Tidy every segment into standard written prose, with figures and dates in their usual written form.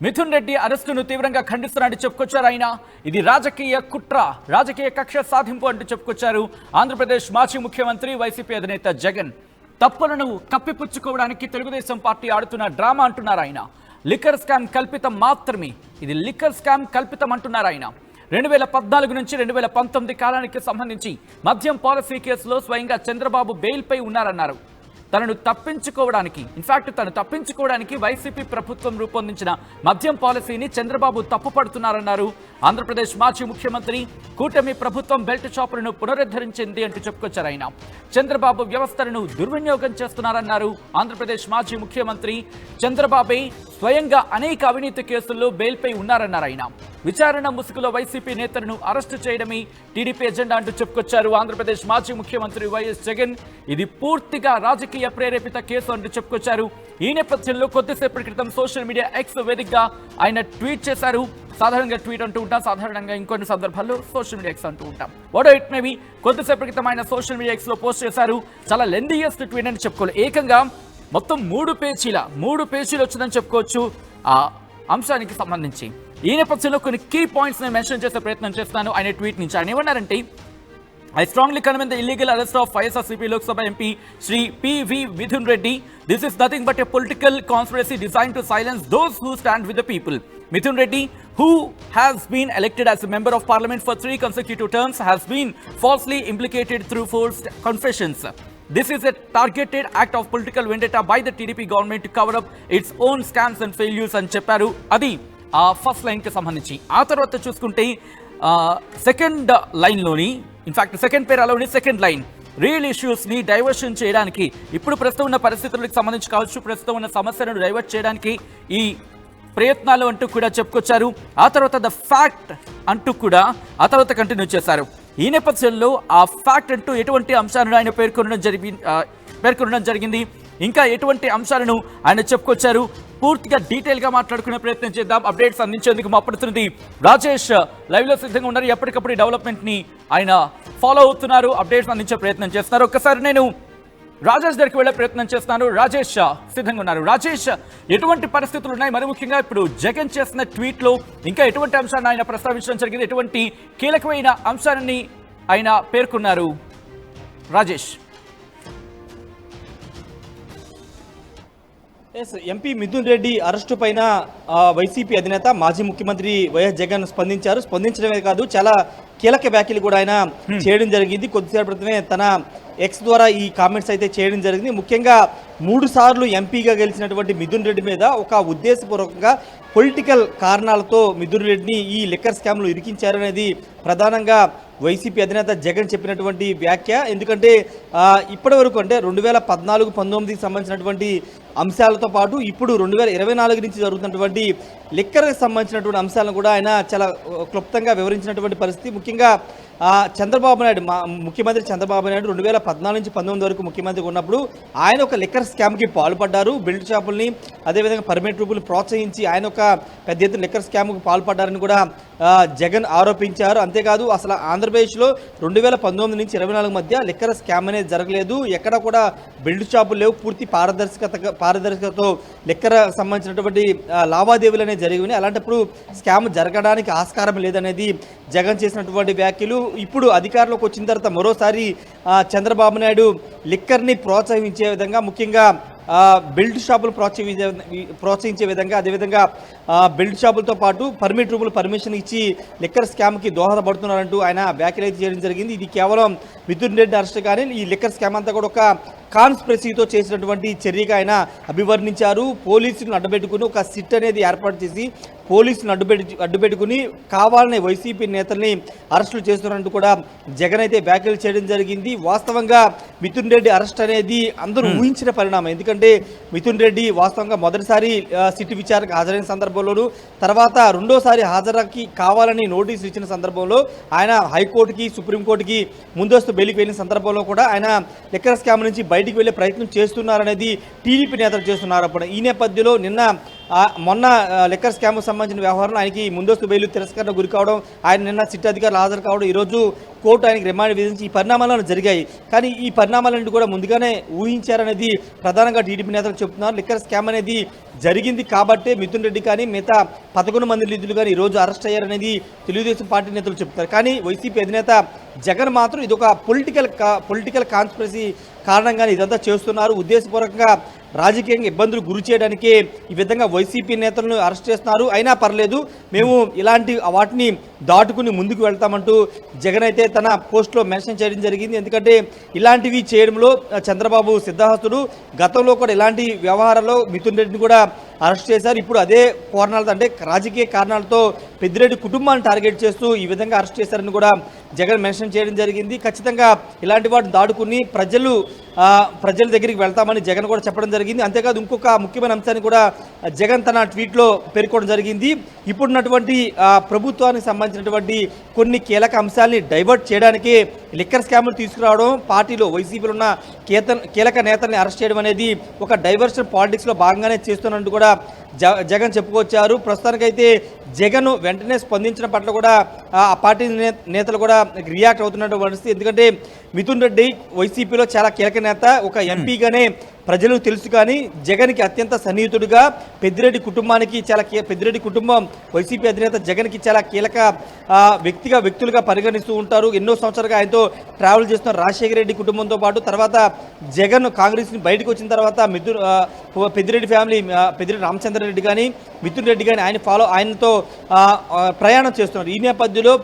మిథున్ రెడ్డి అరెస్టును తీవ్రంగా ఖండిస్తున్నట్టు చెప్పుకొచ్చారు ఆయన. ఇది రాజకీయ కుట్ర, రాజకీయ కక్ష సాధింపు అంటూ చెప్పుకొచ్చారు ఆంధ్రప్రదేశ్ మాజీ ముఖ్యమంత్రి వైసీపీ అధినేత జగన్. తప్పులను కప్పిపుచ్చుకోవడానికి తెలుగుదేశం పార్టీ ఆడుతున్న డ్రామా అంటున్నారు ఆయన. లిక్కర్ స్కామ్ కల్పితం మాత్రమే, ఇది లిక్కర్ స్కామ్ కల్పితం అంటున్నారు ఆయన. 2014 నుంచి 2019 కాలానికి సంబంధించి మద్యం పాలసీ కేసులో స్వయంగా చంద్రబాబు బెయిల్పై ఉన్నారన్నారు. తను తప్పించుకోవడానికి వైసీపీ ప్రభుత్వం రూపొందించిన మద్యం పాలసీని చంద్రబాబు తప్పుపడుతున్నారన్నారు. ఆంధ్రప్రదేశ్ మాజీ ముఖ్యమంత్రి కూటమి ప్రభుత్వం బెల్ట్ షాపులను పునరుద్ధరించింది అంటూ చెప్పుకొచ్చారు ఆయన. చంద్రబాబు వ్యవస్థలను దుర్వినియోగం చేస్తున్నారన్నారు. ఆంధ్రప్రదేశ్ మాజీ ముఖ్యమంత్రి చంద్రబాబే స్వయంగా అనేక అవినీతి కేసుల్లో బెయిల్పై ఉన్నారన్నారు ఆయన. విచారణ ముసుగులో వైసీపీ నేతలను అరెస్టు చేయడమే టీడీపీ ఎజెండా అంటూ చెప్పుకొచ్చారు ఆంధ్రప్రదేశ్ మాజీ ముఖ్యమంత్రి వైఎస్ జగన్. ఇది పూర్తిగా రాజకీయ ప్రేరేపిత కేసు అంటూ చెప్పుకొచ్చారు. ఈ నేపథ్యంలో కొద్దిసేపటి క్రితం సోషల్ మీడియా ఎక్స్ వేదికగా ఆయన ట్వీట్ చేశారు. సాధారణంగా ట్వీట్ అంటూ ఉంటాం, సాధారణంగా ఇంకొన్ని సందర్భాల్లో సోషల్ మీడియా ఎక్స్ అంటూ ఉంటాం. వాడో ఇట్ మేబీ కొద్దిసేపటి క్రితం ఆయన సోషల్ మీడియా ఎక్స్ లో పోస్ట్ చేశారు. చాలా లెందియస్ట్ ట్వీట్ అని చెప్పుకోవాలి. ఏకంగా మొత్తం 3 పేజీలు వచ్చిందని చెప్పుకోవచ్చు ఆ అంశానికి సంబంధించి. ఈ నేపథ్యంలో కొన్ని కీ పాయింట్స్ నేను మెన్షన్ చేసే ప్రయత్నం చేస్తాను ఆయన ట్వీట్ నుంచి. ఆయన ఏమన్నారంటే, I strongly condemn the illegal arrest of ISRCP Lok Sabha MP Shri P.V. Mithun Reddy. This is nothing but a political conspiracy designed to silence those who stand with the people. Mithun Reddy, who has been elected as a member of parliament for 3 consecutive terms, has been falsely implicated through forced confessions. This is a targeted act of political vendetta by the TDP government to cover up its own scams and failures అని చెప్పారు. అది ఆ first line కి సంబంధించి. ఆ తర్వాత చూసుకుంటే second లైన్లోని, ఇన్ఫాక్ట్ సెకండ్ పేరాలోని సెకండ్ లైన్, రియల్ ఇష్యూస్ ని డైవర్షన్ చేయడానికి, ఇప్పుడు ప్రస్తుతం ఉన్న పరిస్థితులకు సంబంధించి కావచ్చు, ప్రస్తుతం ఉన్న సమస్యలను డైవర్ట్ చేయడానికి ఈ ప్రయత్నాలు అంటూ కూడా చెప్పుకొచ్చారు. ఆ తర్వాత ద ఫ్యాక్ట్ అంటూ కూడా ఆ తర్వాత కంటిన్యూ చేశారు. ఈ నేపథ్యంలో ఆ ఫ్యాక్ట్ అంటూ ఎటువంటి అంశాలను ఆయన పేర్కొనడం జరిగింది, ఇంకా ఎటువంటి అంశాలను ఆయన చెప్పుకొచ్చారు, పూర్తిగా డీటెయిల్ గా మాట్లాడుకునే ప్రయత్నం చేద్దాం. అప్డేట్స్ అందించేందుకు మా ప్రతినిధి రాజేష్ లైవ్ లో సిద్ధంగా ఉన్నారు. ఎప్పటికప్పుడు డెవలప్మెంట్ ని ఆయన ఫాలో అవుతున్నారు, అప్డేట్స్ అందించే ప్రయత్నం చేస్తున్నారు. ఒక్కసారి నేను రాజేష్ దగ్గరికి వెళ్లే ప్రయత్నం చేస్తున్నాను. రాజేష్ సిద్ధంగా ఉన్నారు. రాజేష్, ఎటువంటి పరిస్థితులు ఉన్నాయి? మరి ముఖ్యంగా ఇప్పుడు జగన్ చేసిన ట్వీట్ లో ఇంకా ఎటువంటి అంశాన్ని ఆయన ప్రస్తావించడం జరిగింది, ఎటువంటి కీలకమైన అంశాన్ని ఆయన పేర్కొన్నారు? రాజేష్. ఎంపీ మిథున్ రెడ్డి అరెస్టు పైన వైసీపీ అధినేత మాజీ ముఖ్యమంత్రి వైఎస్ జగన్ స్పందించడమే కాదు, చాలా కీలక వ్యాఖ్యలు కూడా ఆయన చేయడం జరిగింది. కొద్దిసేపటి క్రితమే తన ఎక్స్ ద్వారా ఈ కామెంట్స్ అయితే చేయడం జరిగింది. ముఖ్యంగా 3 సార్లు ఎంపీగా గెలిచినటువంటి మిథున్ రెడ్డి మీద ఒక ఉద్దేశపూర్వకంగా పొలిటికల్ కారణాలతో మిథున్ రెడ్డిని ఈ లిక్కర్ స్కామ్లో ఇరికించారనేది ప్రధానంగా వైసీపీ అధినేత జగన్ చెప్పినటువంటి వ్యాఖ్య. ఎందుకంటే ఇప్పటి వరకు అంటే 2014-19కి సంబంధించినటువంటి అంశాలతో పాటు ఇప్పుడు 2024 నుంచి జరుగుతున్నటువంటి లిక్కర్కి సంబంధించినటువంటి అంశాలను కూడా ఆయన చాలా క్లుప్తంగా వివరించినటువంటి పరిస్థితి. ముఖ్యంగా చంద్రబాబు నాయుడు, ముఖ్యమంత్రి చంద్రబాబు నాయుడు 2014 నుంచి 19 వరకు ముఖ్యమంత్రి ఉన్నప్పుడు ఆయన ఒక లిక్కర్ స్కామ్కి పాల్పడ్డారు. బెల్ట్ షాపుల్ని అదేవిధంగా పర్మిట్ రూపుల్ని ప్రోత్సహించి ఆయన ఒక పెద్ద ఎత్తున లిక్కర్ స్కామ్కి పాల్పడ్డారని కూడా జగన్ ఆరోపించారు. అంతేకాదు అసలు ఆంధ్రప్రదేశ్లో 2019 నుంచి 2024 మధ్య లిక్కర్ స్కామ్ అనేది జరగలేదు, ఎక్కడ కూడా బెల్ట్ షాపులు లేవు, పూర్తి పారదర్శకతతో లిక్కర్ సంబంధించినటువంటి లావాదేవీలు అనేవి జరిగినాయి. అలాంటప్పుడు స్కామ్ జరగడానికి ఆస్కారం లేదనేది జగన్ చేసినటువంటి వ్యాఖ్యలు. ఇప్పుడు అధికారంలోకి వచ్చిన తర్వాత మరోసారి చంద్రబాబు నాయుడు లిక్కర్ని ప్రోత్సహించే విధంగా, ముఖ్యంగా బెల్ట్ షాపులు ప్రోత్సహించే విధంగా, అదేవిధంగా బెల్ట్ షాపులతో పాటు పర్మిట్ రూపులు పర్మిషన్ ఇచ్చి లిక్కర్ స్కామ్కి దోహదపడుతున్నారంటూ ఆయన వ్యాఖ్యలు అయితే చేయడం జరిగింది. ఇది కేవలం మిథున్ రెడ్డి అరెస్ట్ కానీ ఈ లిక్కర్ స్కామ్ అంతా కూడా ఒక కాన్స్పిరసీతో చేసినటువంటి చర్యగా ఆయన అభివర్ణించారు. పోలీసులను అడ్డుపెట్టుకుని ఒక సిట్ అనేది ఏర్పాటు చేసి పోలీసులను అడ్డుపెట్టుకుని కావాలనే వైసీపీ నేతల్ని అరెస్టులు చేస్తున్నట్టు కూడా జగన్ అయితే వ్యాఖ్యలు చేయడం జరిగింది. వాస్తవంగా మిథున్ రెడ్డి అరెస్ట్ అనేది అందరూ ఊహించిన పరిణామం. ఎందుకంటే మిథున్ రెడ్డి వాస్తవంగా మొదటిసారి సిట్ విచారణకు హాజరైన సందర్భంలోనూ, తర్వాత రెండోసారి హాజరుకి కావాలని నోటీసులు ఇచ్చిన సందర్భంలో, ఆయన హైకోర్టుకి సుప్రీంకోర్టుకి ముందస్తు బెయిల్కి వెళ్ళిన సందర్భంలో కూడా ఆయన లిక్కర్ స్కామ్ నుంచి బయటికి వెళ్ళే ప్రయత్నం చేస్తున్నారనేది టీడీపీ నేతలు చేస్తున్నారు. అప్పుడు ఈ నేపథ్యంలో మొన్న లిక్కర్ స్కామ్కు సంబంధించిన వ్యవహారంలో ఆయనకి ముందస్తు బెయిల్ తిరస్కరణ గురి కావడం, ఆయన నిన్న సిట్ అధికారులు హాజరు కావడం, ఈరోజు కోర్టు ఆయనకి రిమాండ్ విధించి ఈ పరిణామాలను జరిగాయి. కానీ ఈ పరిణామాలన్నింటి కూడా ముందుగానే ఊహించారనేది ప్రధానంగా టీడీపీ నేతలు చెబుతున్నారు. లిక్కర్ స్కామ్ అనేది జరిగింది కాబట్టే మిథున్ రెడ్డి కానీ మిగతా 11 మంది నిధులు కానీ ఈరోజు అరెస్ట్ అయ్యారనేది తెలుగుదేశం పార్టీ నేతలు చెప్తారు. కానీ వైసీపీ అధినేత జగన్ మాత్రం ఇదొక పొలిటికల్ కాన్స్పిరసీ కారణంగానే ఇదంతా చేస్తున్నారు, ఉద్దేశపూర్వకంగా రాజకీయంగా ఇబ్బందులు గురి చేయడానికే ఈ విధంగా వైసీపీ నేతలను అరెస్ట్ చేస్తున్నారు, అయినా పర్లేదు మేము ఇలాంటి వాటిని దాటుకుని ముందుకు వెళ్తామంటూ జగన్ అయితే తన పోస్ట్లో మెన్షన్ చేయడం జరిగింది. ఎందుకంటే ఇలాంటివి చేయడంలో చంద్రబాబు సిద్ధహస్తుడు. గతంలో కూడా ఇలాంటి వ్యవహారాల్లో మిథున్ రెడ్డిని కూడా అరెస్ట్ చేశారు. ఇప్పుడు అదే కారణాలతో అంటే రాజకీయ కారణాలతో పెద్దిరెడ్డి కుటుంబాన్ని టార్గెట్ చేస్తూ ఈ విధంగా అరెస్ట్ చేశారని కూడా జగన్ మెన్షన్ చేయడం జరిగింది. ఖచ్చితంగా ఇలాంటి వాటిని దాటుకుని ప్రజల దగ్గరికి వెళ్తామని జగన్ కూడా చెప్పడం జరిగింది. అంతేకాదు ఇంకొక ముఖ్యమైన అంశాన్ని కూడా జగన్ తన ట్వీట్లో పేర్కొనడం జరిగింది. ఇప్పుడున్నటువంటి ప్రభుత్వానికి సంబంధించినటువంటి కొన్ని కీలక అంశాలని డైవర్ట్ చేయడానికి లిక్కర్ స్కామ్లు తీసుకురావడం, పార్టీలో వైసీపీలో ఉన్న కీలక నేతల్ని అరెస్ట్ చేయడం అనేది ఒక డైవర్షన్ పాలిటిక్స్లో భాగంగానే చేస్తున్నట్టు కూడా జగన్ చెప్పుకొచ్చారు. ప్రస్తుతానికైతే జగన్ వెంటనే స్పందించిన పట్ల కూడా ఆ పార్టీ నేతలు కూడా రియాక్ట్ అవుతున్నటువంటి పరిస్థితి. ఎందుకంటే మిథున్ రెడ్డి వైసీపీలో చాలా కీలక నేత, ఒక ఎంపీగానే ప్రజలకు తెలుసు. కానీ జగన్కి అత్యంత సన్నిహితుడిగా పెద్దిరెడ్డి కుటుంబానికి పెద్దిరెడ్డి కుటుంబం వైసీపీ అధినేత జగన్కి చాలా కీలక వ్యక్తులుగా పరిగణిస్తూ ఉంటారు. ఎన్నో సంవత్సరాలుగా ఆయనతో ట్రావెల్ చేస్తున్న రాజశేఖర రెడ్డి కుటుంబంతో పాటు తర్వాత జగన్ కాంగ్రెస్ని బయటకు వచ్చిన తర్వాత పెద్దిరెడ్డి ఫ్యామిలీ పెద్దిరెడ్డి రామచంద్రారెడ్డి కానీ మిథున్ రెడ్డి కానీ ఆయనతో ప్రయాణం చేస్తున్నారు. ఈ నేపథ్యంలో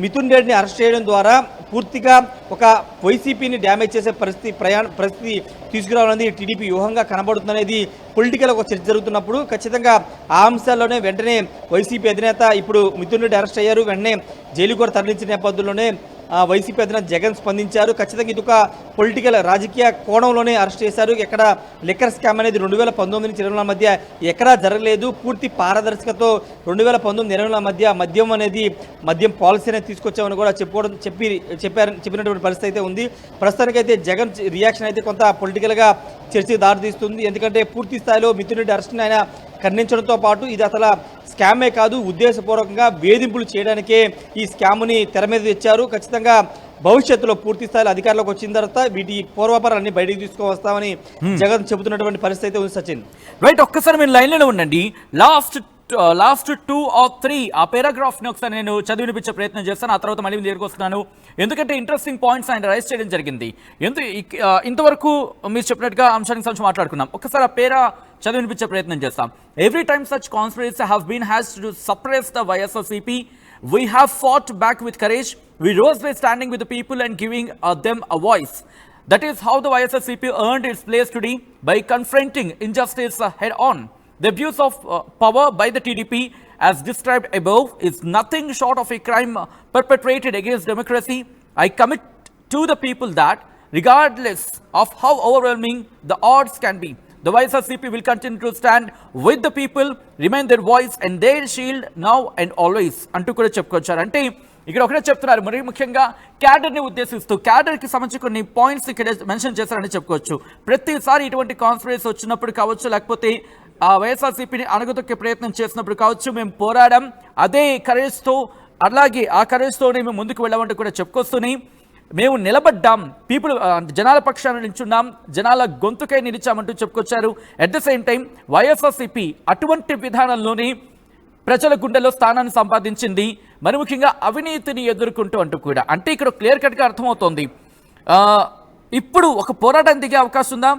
మిథున్ రెడ్డిని అరెస్ట్ చేయడం ద్వారా పూర్తిగా ఒక వైసీపీని డ్యామేజ్ చేసే పరిస్థితి తీసుకురావాలనేది టీడీపీ వ్యూహంగా కనబడుతుందనేది పొలిటికల్ ఒక చర్చ జరుగుతున్నప్పుడు ఖచ్చితంగా ఆ అంశాల్లోనే వెంటనే వైసీపీ అధినేత ఇప్పుడు మిథున్ రెడ్డి అరెస్ట్ అయ్యారు, వెంటనే జైలు కూడా తరలించిన నేపథ్యంలోనే వైసీపీ అధినేత జగన్ స్పందించారు. ఖచ్చితంగా ఇది ఒక పొలిటికల్ రాజకీయ కోణంలోనే అరెస్ట్ చేశారు. ఎక్కడ లిక్కర్ స్కామ్ అనేది 2019 నుంచి 2024 మధ్య ఎక్కడా జరగలేదు. పూర్తి పారదర్శకతో 2019-2024 మధ్య మద్యం పాలసీ అనేది తీసుకొచ్చామని కూడా చెప్పినటువంటి పరిస్థితి అయితే ఉంది. ప్రస్తుతానికైతే జగన్ రియాక్షన్ అయితే కొంత పొలిటికల్గా చర్చకు దారితీస్తుంది. ఎందుకంటే పూర్తి స్థాయిలో మిథున్ రెడ్డి అరెస్ట్ని ఆయన ఖండించడంతో పాటు ఇది అసలు స్కామే కాదు, ఉద్దేశపూర్వకంగా వేధింపులు చేయడానికే ఈ స్కామ్ని తెర మీద తెచ్చారు. ఖచ్చితంగా భవిష్యత్తులో పూర్తి స్థాయిలో అధికారంలోకి వచ్చిన తర్వాత వీటి పూర్వాపరాన్ని బయటికి తీసుకువస్తామని జగన్ చెబుతున్నటువంటి పరిస్థితి అయితే ఉంది. సచిన్ రైట్, ఒక్కసారి మీరు లైన్లోనే ఉండండి. లాస్ట్ 2 or 3 ఆ పేరాగ్రాఫ్ని ఒకసారి నేను చదివినిపించే ప్రయత్నం చేస్తాను. ఆ తర్వాత మళ్ళీ దగ్గరికి వస్తున్నాను. ఎందుకంటే ఇంట్రెస్టింగ్ పాయింట్స్ ఆయన రైజ్ చేయడం జరిగింది. ఇంతవరకు మీరు చెప్పినట్టుగా అంశానికి సంబంధించి మాట్లాడుకున్నాం. ఒకసారి ఆ పేరా చదివినిపించే ప్రయత్నం చేస్తాం. Every time such conspiracy have been has to suppress the YSRCP, we have fought back with courage. We rose by standing with the people and giving them a voice. That is how the YSRCP earned its place today, by confronting injustice head on. The abuse of power by the TDP, as described above, is nothing short of a crime perpetrated against democracy. I commit to the people that, regardless of how overwhelming the odds can be, the YSRCP will continue to stand with the people, remain their voice and their shield now and always. అంటూ కూడా చెప్పుకొచ్చారు. అంటే ఇక్కడ ఒకటే చెప్తున్నారు, మరి ముఖ్యంగా క్యాడర్ని ఉద్దేశిస్తూ క్యాడర్కి సంబంధించి కొన్ని పాయింట్స్ ఇక్కడ మెన్షన్ చేశారని చెప్పుకోవచ్చు. ప్రతిసారి ఇటువంటి కాన్స్పిరసీ వచ్చినప్పుడు కావచ్చు, లేకపోతే ఆ వైఎస్ఆర్సీపీని అణగదొక్కే ప్రయత్నం చేసినప్పుడు కావచ్చు, మేము పోరాడాం, అదే కరేజ్తో, అలాగే ఆ కరేజ్తోనే మేము ముందుకు వెళ్ళామంటూ కూడా చెప్పుకొస్తూనే మేము నిలబడ్డాం, జనాల పక్షాన నిల్చున్నాం, జనాల గొంతుకై నిలిచామంటూ చెప్పుకొచ్చారు. At the same time YSRCP అటువంటి విధానంలోనే ప్రజల గుండెల్లో స్థానాన్ని సంపాదించింది, మరి ముఖ్యంగా అవినీతిని ఎదుర్కొంటూ అంటూ కూడా. అంటే ఇక్కడ క్లియర్ కట్గా అర్థమవుతోంది ఇప్పుడు ఒక పోరాటం దిగే అవకాశం ఉందా?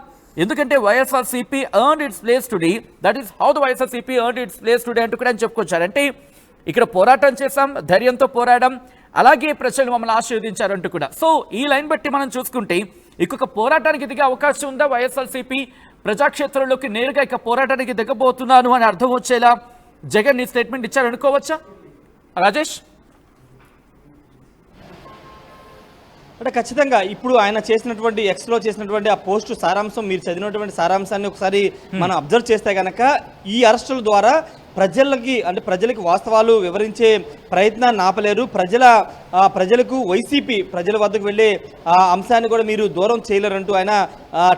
ఎందుకంటే YSRCP earned its place today, that is how the YSRCP earned its place today అంటూ కూడా అని చెప్పుకొచ్చారు. అంటే ఇక్కడ పోరాటం చేశాం, ధైర్యంతో పోరాడం, అలాగే ప్రజలు మమ్మల్ని ఆశీర్వదించారంటూ కూడా. సో ఈ లైన్ బట్టి మనం చూసుకుంటే ఇంకొక పోరాటానికి దిగే అవకాశం ఉందా? వైఎస్ఆర్సీపీ ప్రజాక్షేత్రంలోకి నేరుగా ఇక పోరాటానికి దిగబోతున్నాను అని అర్థం వచ్చేలా జగన్ ఈ స్టేట్మెంట్ ఇచ్చారు అనుకోవచ్చా రాజేష్? అంటే ఖచ్చితంగా ఇప్పుడు ఆయన చేసినటువంటి ఎక్స్లో చేసినటువంటి ఆ పోస్టు సారాంశం, మీరు చదివినటువంటి సారాంశాన్ని ఒకసారి మనం అబ్జర్వ్ చేస్తే కనుక ఈ అరెస్టుల ద్వారా ప్రజలకి వాస్తవాలు వివరించే ప్రయత్నాన్ని ఆపలేరు. ప్రజలకు వైసీపీ ప్రజల వద్దకు వెళ్ళే అంశాన్ని కూడా మీరు దూరం చేయలేరంటూ ఆయన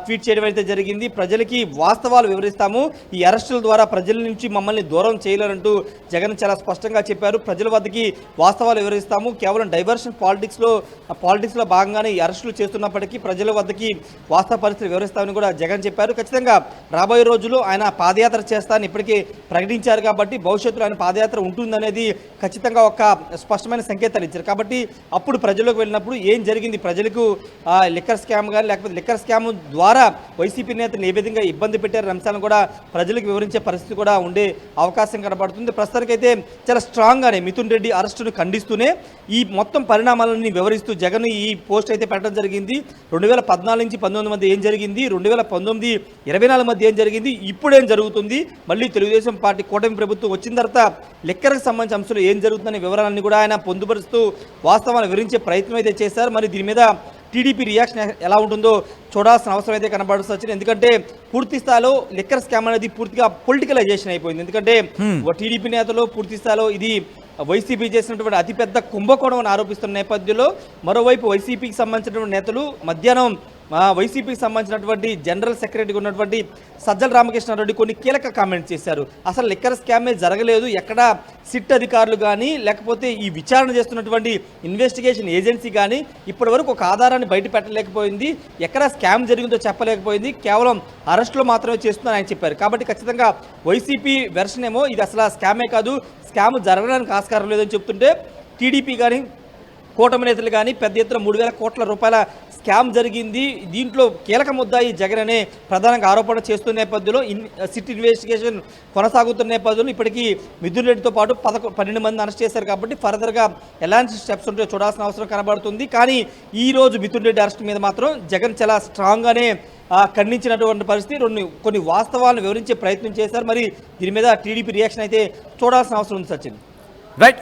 ట్వీట్ చేయడం అయితే జరిగింది. ప్రజలకి వాస్తవాలు వివరిస్తాము, ఈ అరెస్టుల ద్వారా ప్రజల నుంచి మమ్మల్ని దూరం చేయలేరంటూ జగన్ చాలా స్పష్టంగా చెప్పారు. ప్రజల వద్దకి వాస్తవాలు వివరిస్తాము, కేవలం డైవర్షన్ పాలిటిక్స్లో భాగంగానే ఈ అరెస్టులు చేస్తున్నప్పటికీ ప్రజల వద్దకి వాస్తవ పరిస్థితులు వివరిస్తామని కూడా జగన్ చెప్పారు. ఖచ్చితంగా రాబోయే రోజుల్లో ఆయన పాదయాత్ర చేస్తానని ఇప్పటికే ప్రకటించారు కాబట్టి భవిష్యత్తులో ఆయన పాదయాత్ర ఉంటుందనేది ఖచ్చితంగా ఒక స్పష్టమైన సంకేతాలు ఇచ్చారు. కాబట్టి అప్పుడు ప్రజల్లోకి వెళ్ళినప్పుడు ఏం జరిగింది, ప్రజలకు లిక్కర్ స్కామ్ కానీ లేకపోతే లిక్కర్ స్కామ్ ద్వారా వైసీపీ నేతలు ఏ విధంగా ఇబ్బంది పెట్టారనే అంశాలను కూడా ప్రజలకు వివరించే పరిస్థితి కూడా ఉండే అవకాశం కనబడుతుంది. ప్రస్తుతానికైతే చాలా స్ట్రాంగ్గానే మిథున్ రెడ్డి అరెస్టును ఖండిస్తూనే ఈ మొత్తం పరిణామాలను వివరిస్తూ జగన్ ఈ పోస్ట్ అయితే పెట్టడం జరిగింది. 2014 నుంచి 19 మధ్య ఏం జరిగింది, 2019-24 మధ్య ఏం జరిగింది, ఇప్పుడేం జరుగుతుంది, మళ్ళీ తెలుగుదేశం పార్టీ కూటమి ప్రభుత్వం వచ్చిన తర్వాత లెక్కలకు సంబంధించిన అంశాలు ఏం జరుగుతుందనే వివరాలన్నీ కూడా ఆయన పొందుపరుస్తూ వాస్తవాన్ని వివరించే ప్రయత్నం అయితే చేశారు. మరి దీని మీద టీడీపీ రియాక్షన్ ఎలా ఉంటుందో చూడాల్సిన అవసరం అయితే కనబడుతుంది. ఎందుకంటే పూర్తి స్థాయిలో లిక్కర్ స్కామ్ అనేది పూర్తిగా పొలిటికలైజేషన్ అయిపోయింది. ఎందుకంటే టీడీపీ నేతలు పూర్తి స్థాయిలో ఇది వైసీపీ చేసినటువంటి అతిపెద్ద కుంభకోణం అని ఆరోపిస్తున్న నేపథ్యంలో మరోవైపు వైసీపీకి సంబంధించినటువంటి నేతలు మధ్యాహ్నం వైసీపీకి సంబంధించినటువంటి జనరల్ సెక్రటరీగా ఉన్నటువంటి సజ్జల రామకృష్ణారెడ్డి కొన్ని కీలక కామెంట్స్ చేశారు. అసలు లిక్కర్ స్కామే జరగలేదు, ఎక్కడ సిట్ అధికారులు కానీ లేకపోతే ఈ విచారణ చేస్తున్నటువంటి ఇన్వెస్టిగేషన్ ఏజెన్సీ కానీ ఇప్పటి వరకు ఒక ఆధారాన్ని బయట పెట్టలేకపోయింది, ఎక్కడ స్కామ్ జరిగిందో చెప్పలేకపోయింది, కేవలం అరెస్టులో మాత్రమే చేస్తుందని ఆయన చెప్పారు. కాబట్టి ఖచ్చితంగా వైసీపీ వెర్షన్ ఏమో ఇది అసలు స్కామే కాదు, స్కామ్ జరగడానికి ఆస్కారం లేదని చెప్తుంటే టీడీపీ కానీ కూటమి నేతలు కానీ పెద్ద ఎత్తున 3,000 కోట్ల రూపాయల స్కామ్ జరిగింది, దీంట్లో కీలక ముద్దాయి జగన్ అనే ప్రధానంగా ఆరోపణ చేస్తున్న నేపథ్యంలో సిట్ ఇన్వెస్టిగేషన్ కొనసాగుతున్న నేపథ్యంలో ఇప్పటికీ మిథున్ రెడ్డితో పాటు 12 మంది అరెస్ట్ చేశారు. కాబట్టి ఫర్దర్గా ఎలాంటి స్టెప్స్ ఉంటే చూడాల్సిన అవసరం కనబడుతుంది. కానీ ఈరోజు మిథున్ రెడ్డి అరెస్ట్ మీద మాత్రం జగన్ చాలా స్ట్రాంగ్గానే ఖండించినటువంటి పరిస్థితి, కొన్ని వాస్తవాలను వివరించే ప్రయత్నం చేశారు. మరి దీని మీద టీడీపీ రియాక్షన్ అయితే చూడాల్సిన అవసరం ఉంది. సచిన్ రైట్